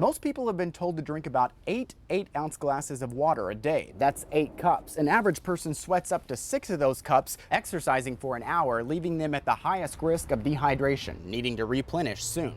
Most people have been told to drink about 8 8-ounce glasses of water a day. That's 8 cups. An average person sweats up to 6 of those cups exercising for an hour, leaving them at the highest risk of dehydration, needing to replenish soon.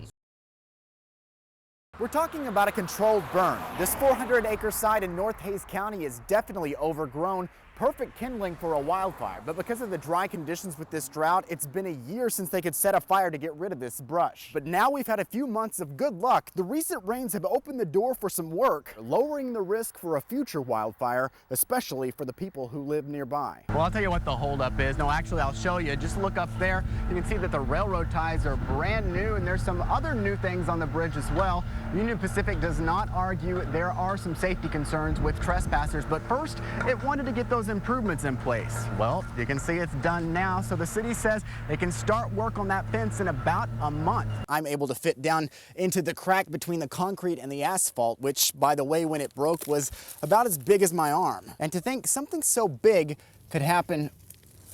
We're talking about a controlled burn. This 400-acre site in North Hays County is definitely overgrown. Perfect kindling for a wildfire, but because of the dry conditions with this drought, it's been a year since they could set a fire to get rid of this brush. But now we've had a few months of good luck. The recent rains have opened the door for some work, lowering the risk for a future wildfire, especially for the people who live nearby. Well, I'll tell you what the holdup is. No, actually, I'll show you. Just look up there. You can see that the railroad ties are brand new, and there's some other new things on the bridge as well. Union Pacific does not argue there are some safety concerns with trespassers, but first, it wanted to get those improvements in place. Well, you can see it's done now, so the city says they can start work on that fence in about a month. I'm able to fit down into the crack between the concrete and the asphalt, which, by the way, when it broke was about as big as my arm. And to think something so big could happen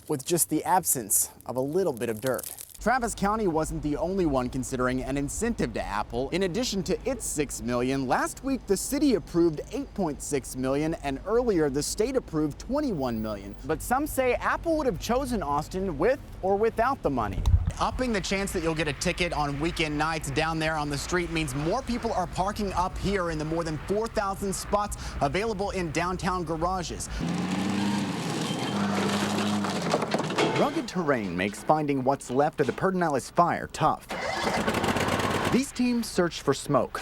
with just the absence of a little bit of dirt. Travis County wasn't the only one considering an incentive to Apple. In addition to its $6 million, last week the city approved $8.6 million, and earlier the state approved $21 million. But some say Apple would have chosen Austin with or without the money. Upping the chance that you'll get a ticket on weekend nights down there on the street means more people are parking up here in the more than 4,000 spots available in downtown garages. Rugged terrain makes finding what's left of the Pedernales fire tough. These teams search for smoke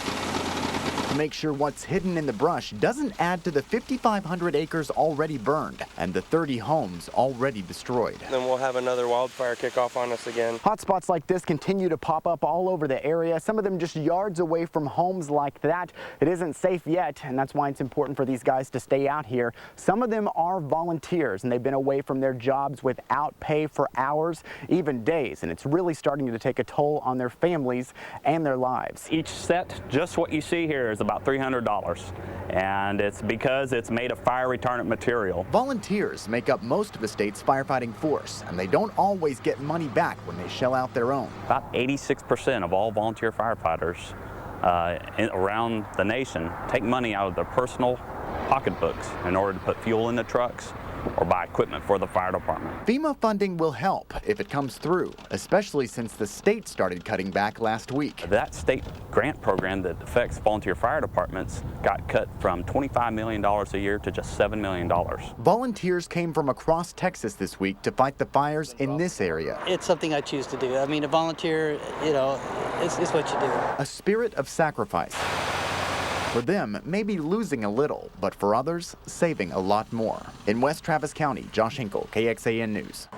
to make sure what's hidden in the brush doesn't add to the 5,500 acres already burned and the 30 homes already destroyed. Then we'll have another wildfire kick off on us again. Hotspots like this continue to pop up all over the area, some of them just yards away from homes like that. It isn't safe yet, and that's why it's important for these guys to stay out here. Some of them are volunteers, and they've been away from their jobs without pay for hours, even days, and it's really starting to take a toll on their families and their lives. Each set, just what you see here, is about $300, and it's because it's made of fire retardant material. Volunteers make up most of the state's firefighting force, and they don't always get money back when they shell out their own. About 86% of all volunteer firefighters around the nation take money out of their personal pocketbooks in order to put fuel in the trucks or buy equipment for the fire department. FEMA funding will help if it comes through, especially since the state started cutting back last week. That state grant program that affects volunteer fire departments got cut from $25 million a year to just $7 million. Volunteers came from across Texas this week to fight the fires in this area. It's something I choose to do. I mean, a volunteer, you know, it's what you do. A spirit of sacrifice. For them, maybe losing a little, but for others, saving a lot more. In West Travis County, Josh.Hinkle, KXAN News.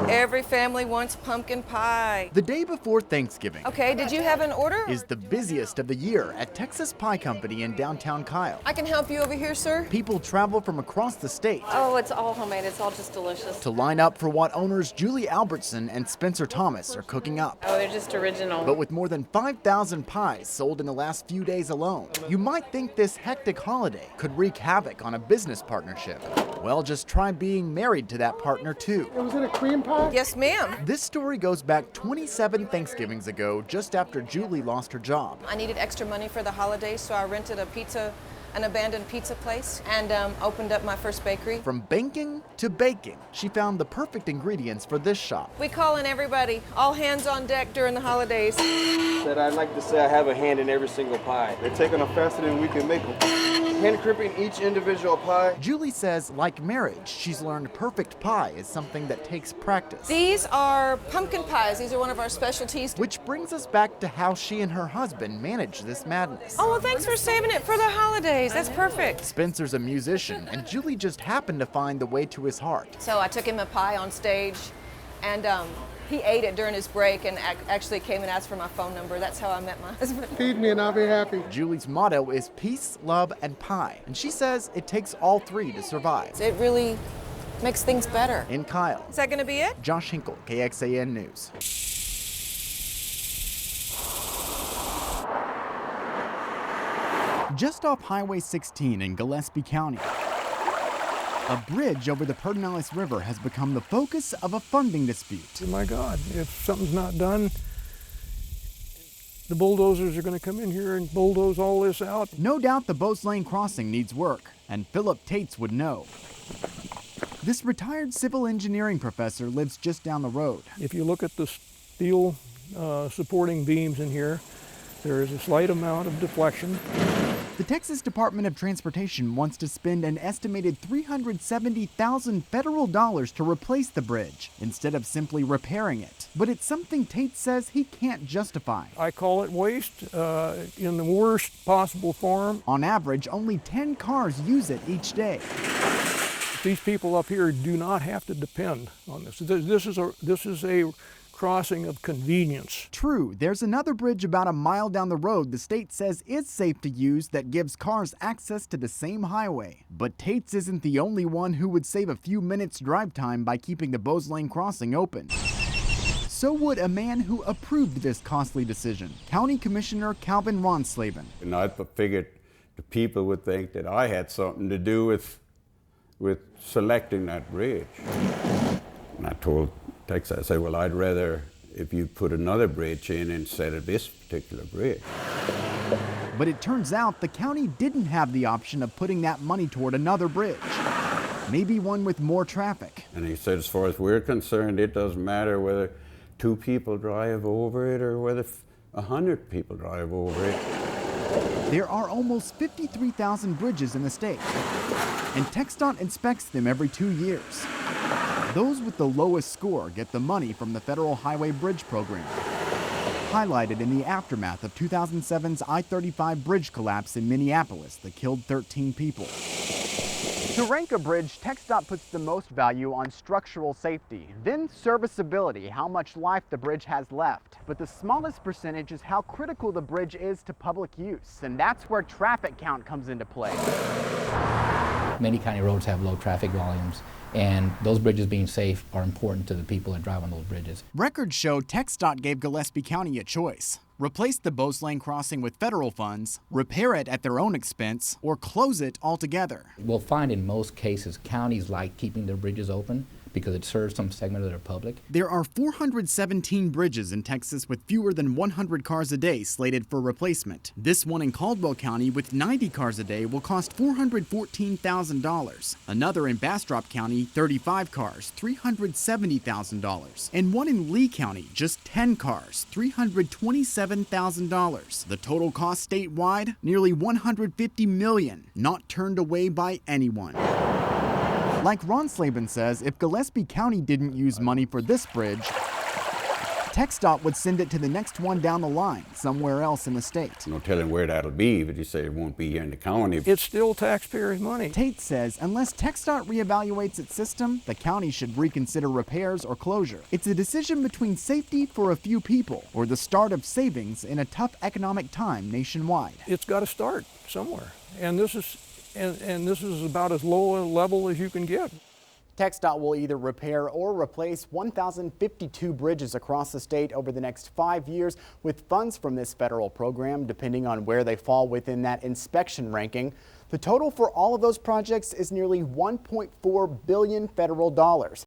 Every family wants pumpkin pie. The day before Thanksgiving. Okay, did you have an order? Is the busiest of the year at Texas Pie Company in downtown Kyle. I can help you over here, sir. People travel from across the state. Oh, it's all homemade. It's all just delicious. To line up for what owners Julie Albertson and Spencer Thomas are cooking up. Oh, they're just original. But with more than 5,000 pies sold in the last few days alone, you might think this hectic holiday could wreak havoc on a business partnership. Well, just try being married to that partner too. Was it a cream pie? Yes, ma'am. This story goes back 27 Thanksgivings ago, just after Julie lost her job. I needed extra money for the holidays, so I rented an abandoned pizza place, and opened up my first bakery. From banking to baking, she found the perfect ingredients for this shop. We call in everybody, all hands on deck during the holidays. Said I'd like to say I have a hand in every single pie. They're taking them faster than we can make them. Hand crimping each individual pie. Julie says, like marriage, she's learned perfect pie is something that takes practice. These are pumpkin pies. These are one of our specialties. Which brings us back to how she and her husband manage this madness. Oh, well, thanks for saving it for the holidays. That's perfect. Spencer's a musician, and Julie just happened to find the way to his heart. So I took him a pie on stage, and he ate it during his break and actually came and asked for my phone number. That's how I met my husband. Feed me and I'll be happy. Julie's motto is peace, love, and pie, and she says it takes all three to survive. It really makes things better. In Kyle. Is that going to be it? Josh.Hinkle, KXAN News. Just off Highway 16 in Gillespie County, a bridge over the Pedernales River has become the focus of a funding dispute. Oh my God, if something's not done, the bulldozers are going to come in here and bulldoze all this out. No doubt the Bose Lane crossing needs work, and Philip Tates would know. This retired civil engineering professor lives just down the road. If you look at the steel supporting beams in here, there is a slight amount of deflection. The Texas Department of Transportation wants to spend an estimated $370,000 federal dollars to replace the bridge instead of simply repairing it. But it's something Tate says he can't justify. I call it waste in the worst possible form. On average, only 10 cars use it each day. These people up here do not have to depend on this. This is a crossing of convenience. True, there's another bridge about a mile down the road the state says is safe to use that gives cars access to the same highway. But Tate's isn't the only one who would save a few minutes drive time by keeping the Bose Lane crossing open. So would a man who approved this costly decision, County Commissioner Calvin Ronslaben. And I figured the people would think that I had something to do with selecting that bridge. And I told Texas, I said, well, I'd rather if you put another bridge in instead of this particular bridge. But it turns out the county didn't have the option of putting that money toward another bridge. Maybe one with more traffic. And he said, as far as we're concerned, it doesn't matter whether 2 people drive over it or whether 100 people drive over it. There are almost 53,000 bridges in the state, and TxDOT inspects them every 2 years. Those with the lowest score get the money from the Federal Highway Bridge Program, highlighted in the aftermath of 2007's I-35 bridge collapse in Minneapolis that killed 13 people. To rank a bridge, TxDOT puts the most value on structural safety, then serviceability, how much life the bridge has left. But the smallest percentage is how critical the bridge is to public use, and that's where traffic count comes into play. Many county roads have low traffic volumes, and those bridges being safe are important to the people that drive on those bridges. Records show TxDOT gave Gillespie County a choice. Replace the Bose Lane crossing with federal funds, repair it at their own expense, or close it altogether. We'll find in most cases counties like keeping their bridges open because it serves some segment of their public. There are 417 bridges in Texas with fewer than 100 cars a day slated for replacement. This one in Caldwell County with 90 cars a day will cost $414,000. Another in Bastrop County, 35 cars, $370,000. And one in Lee County, just 10 cars, $327,000. The total cost statewide, nearly $150 million, not turned away by anyone. Like Ronslaben says, if Gillespie County didn't use money for this bridge, TxDOT would send it to the next one down the line, somewhere else in the state. No telling where that'll be, but you say it won't be here in the county. It's still taxpayers' money. Tate says unless TxDOT reevaluates its system, the county should reconsider repairs or closure. It's a decision between safety for a few people or the start of savings in a tough economic time nationwide. It's got to start somewhere, and this is about as low a level as you can get. TxDOT will either repair or replace 1,052 bridges across the state over the next 5 years with funds from this federal program, depending on where they fall within that inspection ranking. The total for all of those projects is nearly $1.4 billion federal dollars.